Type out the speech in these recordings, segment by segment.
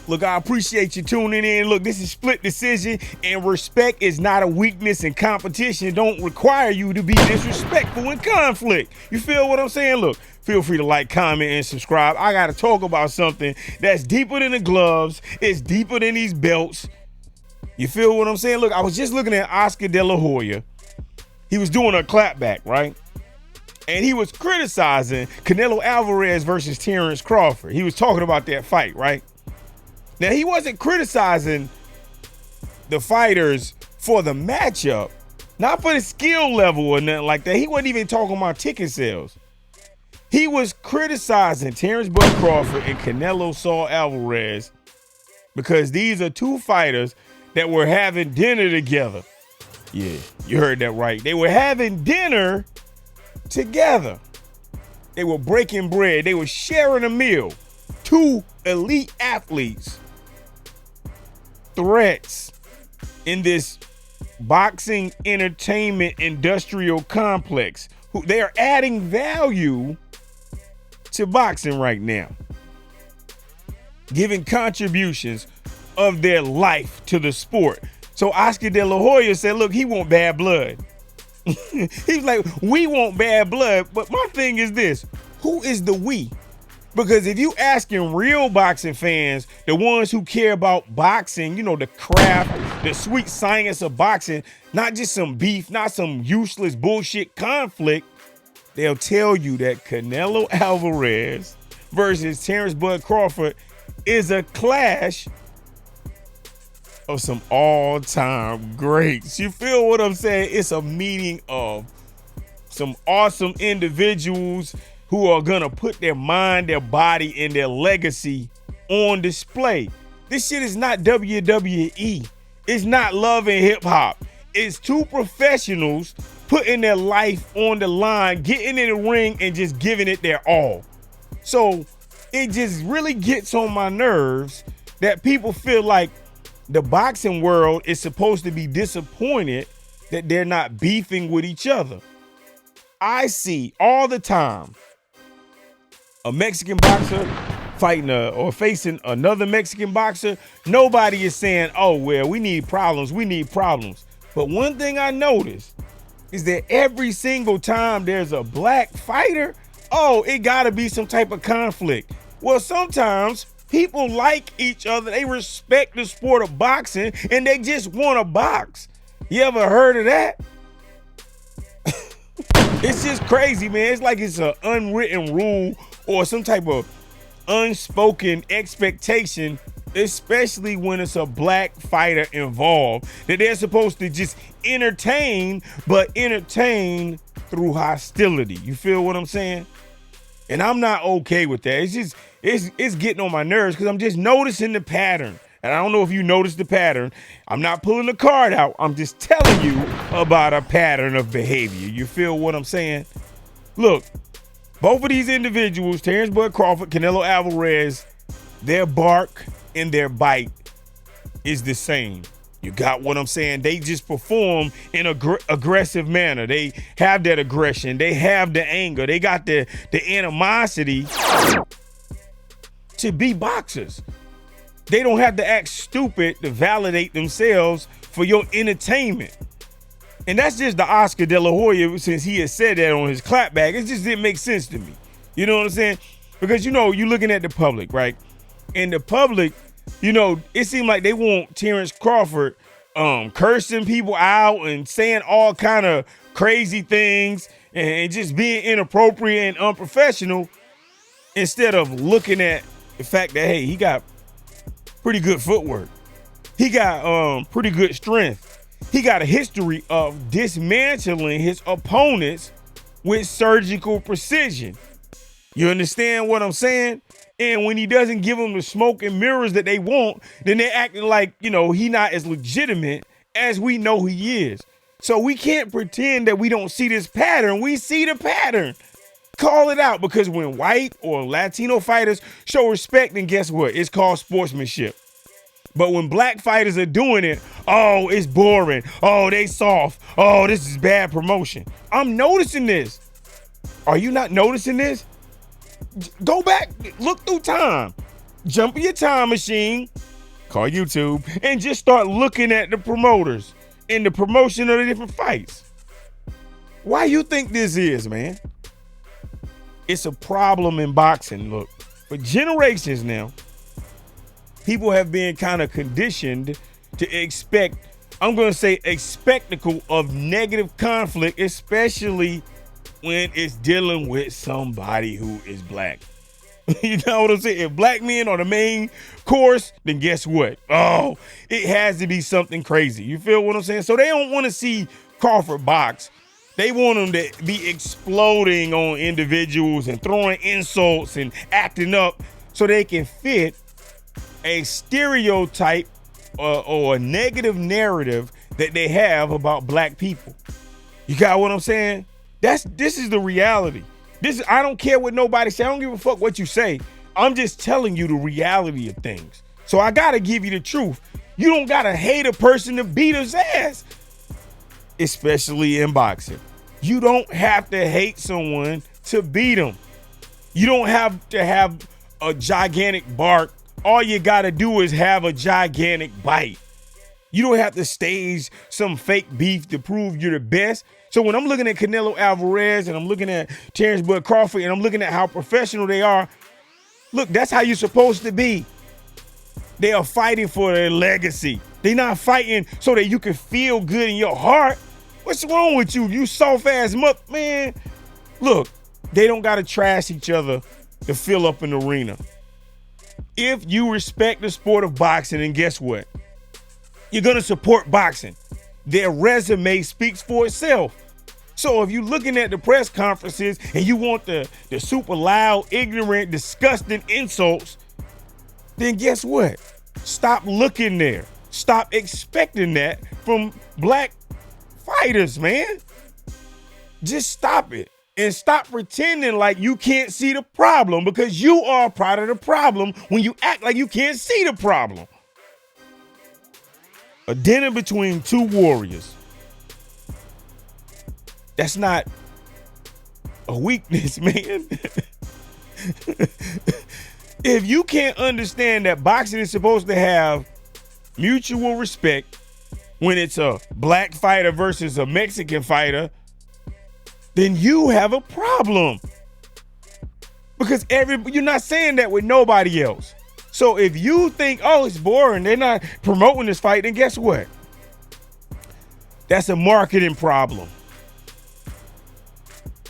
Look, I appreciate you tuning in. Look, this is Split Decision, and respect is not a weakness, and competition don't require you to be disrespectful in conflict. You feel what I'm saying? Look, feel free to like, comment, and subscribe. I got to talk about something that's deeper than the gloves. It's deeper than these belts. You feel what I'm saying? Look, I was just looking at Oscar De La Hoya. He was doing a clapback, right? And he was criticizing Canelo Alvarez versus Terrence Crawford. He was talking about that fight, right? Now, he wasn't criticizing the fighters for the matchup, not for the skill level or nothing like that. He wasn't even talking about ticket sales. He was criticizing Terrence Bud Crawford and Canelo Saul Alvarez because these are two fighters that were having dinner together. Yeah, you heard that right. They were having dinner together. They were breaking bread. They were sharing a meal. Two elite athletes. Threats in this boxing entertainment industrial complex. They are adding value to boxing right now. Giving contributions of their life to the sport. So Oscar De La Hoya said, look, he want bad blood. He's like, we want bad blood. But my thing is this, who is the we? Because if you asking real boxing fans, the ones who care about boxing, you know, the craft, the sweet science of boxing, not just some beef, not some useless bullshit conflict, they'll tell you that Canelo Alvarez versus Terrence Bud Crawford is a clash of some all-time greats. You feel what I'm saying? It's a meeting of some awesome individuals who are gonna put their mind, their body, and their legacy on display. This shit is not WWE. It's not Love and Hip Hop. It's two professionals putting their life on the line, getting in the ring, and just giving it their all. So it just really gets on my nerves that people feel like the boxing world is supposed to be disappointed that they're not beefing with each other. I see all the time a Mexican boxer fighting or facing another Mexican boxer. Nobody is saying, oh, well, we need problems. We need problems. But one thing I noticed is that every single time there's a black fighter, oh, it got to be some type of conflict. Well, sometimes people like each other. They respect the sport of boxing and they just want to box. You ever heard of that? It's just crazy, man. It's like it's an unwritten rule or some type of unspoken expectation, especially when it's a black fighter involved, that they're supposed to just entertain, but entertain through hostility. You feel what I'm saying? And I'm not okay with that. It's just, it's getting on my nerves because I'm just noticing the pattern. And I don't know if you noticed the pattern. I'm not pulling the card out. I'm just telling you about a pattern of behavior. You feel what I'm saying? Look, both of these individuals, Terrence Bud Crawford, Canelo Alvarez, their bark and their bite is the same. You got what I'm saying? They just perform in an aggressive manner. They have that aggression. They have the anger. They got the animosity to be boxers. They don't have to act stupid to validate themselves for your entertainment. And that's just the Oscar De La Hoya, since he has said that on his clapback. It just didn't make sense to me. You know what I'm saying? Because, you know, you're looking at the public, right? And the public, you know, it seemed like they want Terrence Crawford cursing people out and saying all kind of crazy things and just being inappropriate and unprofessional, instead of looking at the fact that, hey, he got pretty good footwork. He got pretty good strength. He got a history of dismantling his opponents with surgical precision. You understand what I'm saying? And when he doesn't give them the smoke and mirrors that they want, then they're acting like, you know, he not as legitimate as we know he is. So we can't pretend that we don't see this pattern. We see the pattern. Call it out, because when white or Latino fighters show respect, then guess what? It's called sportsmanship. But when black fighters are doing it, oh, it's boring. Oh, they soft. Oh, this is bad promotion. I'm noticing this. Are you not noticing this? Go back, look through time. Jump in your time machine, call YouTube, and just start looking at the promoters and the promotion of the different fights. Why you think this is, man? It's a problem in boxing. Look, for generations now, people have been kind of conditioned to expect, I'm going to say, a spectacle of negative conflict, especially when it's dealing with somebody who is black. You know what I'm saying? If black men are the main course, then guess what? Oh, it has to be something crazy. You feel what I'm saying? So they don't want to see Crawford box. They want him to be exploding on individuals and throwing insults and acting up so they can fit a stereotype or a negative narrative that they have about black people. You got what I'm saying? This is the reality. I don't care what nobody say. I don't give a fuck what you say. I'm just telling you the reality of things. So I gotta give you the truth. You don't gotta hate a person to beat his ass, especially in boxing. You don't have to hate someone to beat them. You don't have to have a gigantic bark. All you gotta do is have a gigantic bite. You don't have to stage some fake beef to prove you're the best. So when I'm looking at Canelo Alvarez and I'm looking at Terrence Bud Crawford and I'm looking at how professional they are, look, that's how you're supposed to be. They are fighting for their legacy. They're not fighting so that you can feel good in your heart. What's wrong with you? You soft-ass man. Look, they don't got to trash each other to fill up an arena. If you respect the sport of boxing, then guess what? You're going to support boxing. Their resume speaks for itself. So if you're looking at the press conferences and you want the super loud, ignorant, disgusting insults, then guess what? Stop looking there. Stop expecting that from black fighters, man. Just stop it. And stop pretending like you can't see the problem, because you are part of the problem when you act like you can't see the problem. A dinner between two warriors. That's not a weakness, man. If you can't understand that boxing is supposed to have mutual respect when it's a black fighter versus a Mexican fighter, then you have a problem. Because you're not saying that with nobody else. So if you think, oh, it's boring, they're not promoting this fight, then guess what? That's a marketing problem.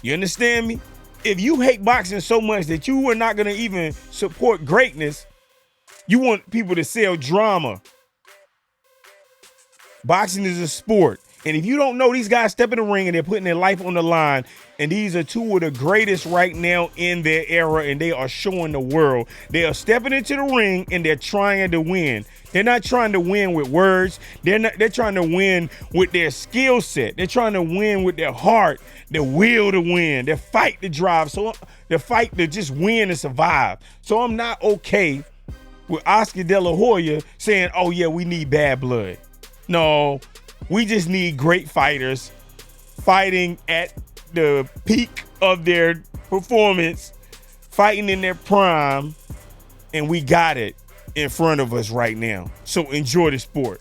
You understand me? If you hate boxing so much that you are not going to even support greatness, you want people to sell drama. Boxing is a sport. And if you don't know, these guys step in the ring and they're putting their life on the line. And these are two of the greatest right now in their era. And they are showing the world. They are stepping into the ring and they're trying to win. They're not trying to win with words. They're trying to win with their skill set. They're trying to win with their heart, their will to win, their fight to drive. So the fight to just win and survive. So I'm not okay with Oscar De La Hoya saying, oh yeah, we need bad blood. No. We just need great fighters fighting at the peak of their performance, fighting in their prime, and we got it in front of us right now. So enjoy the sport.